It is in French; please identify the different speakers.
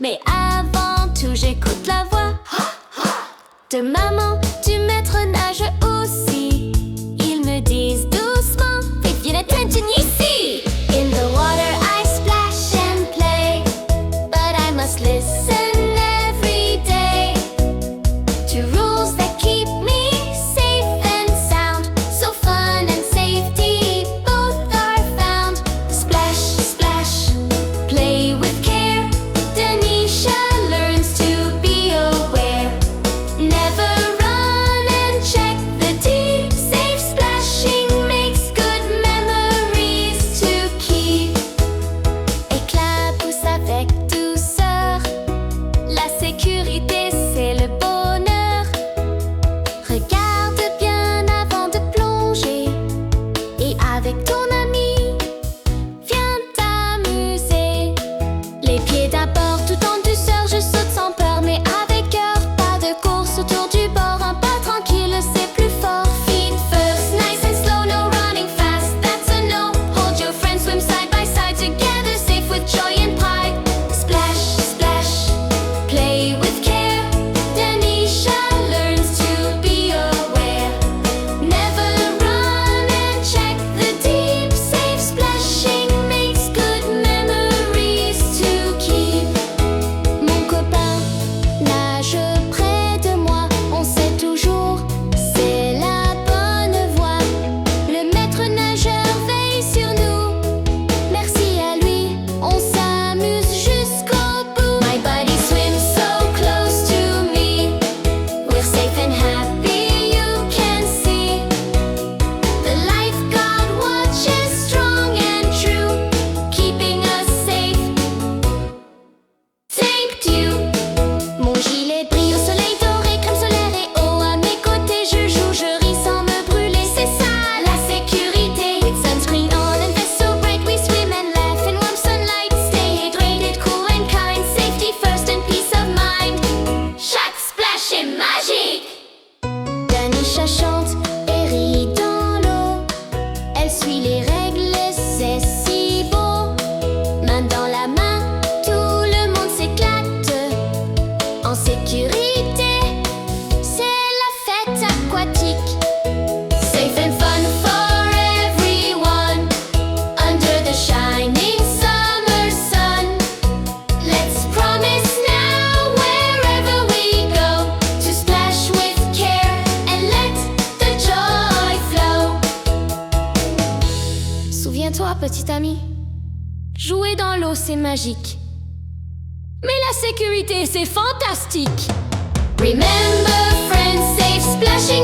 Speaker 1: mais avant tout j'écoute la voix de maman, du maître nage aussi. Ils me disent doucement, fais bien attention ici. In the water I splash and play, but I must listen every day to rules that keep me safe and sound. So fun and safety both are found. Splash, splash, play with care. Danisha learns to be aware. Never run and check the deep. Safe splashing makes good memories to keep. Éclabousse avec douceur. La sécurité, c'est le bonheur. Regarde bien avant de plonger. Et avec ton ami, viens t'amuser. Les pieds d'abord, tout en douceur, je saute sans peur, mais avec cœur. Pas de course autour du bord, un pas tranquille, c'est plus fort. Feet first, nice and slow, no running fast, that's a no. Hold your friends, swim side by side together, safe with joy and pride. Splash, splash, play with care. Danisha learns to be aware. Never run and check the deep. Safe splashing makes good memories to keep. Mon copain nage près de moi, on sait toujours, c'est la bonne voie. Le maître nageur veille sur nous, merci à lui, on s'amuse jusqu'au bout. My buddy swims so close to me, we're safe and happy, you can see. The lifeguard watches strong and true, keeping us safe. Thank you. Mon gilet brille au soleil doré, crème solaire et eau à mes côtés. Je joue, je ris sans me brûler, c'est ça la sécurité. With sunscreen on and vest so bright, we swim and laugh in warm sunlight. Stay hydrated, cool and kind, safety first and peace of mind. Chaque splash est magique. Danisha chante et rit dans l'eau. Elle suit les règles, c'est si beau. Main dans la main, tout le monde s'éclate. En sécurité, c'est la fête aquatique. Safe and fun for everyone, under the shining summer sun. Let's promise now, wherever we go, to splash with care and let the joy flow. Souviens-toi, petit ami, jouer dans l'eau, c'est magique. Mais la sécurité, c'est fantastique. Remember, friends, safe splashing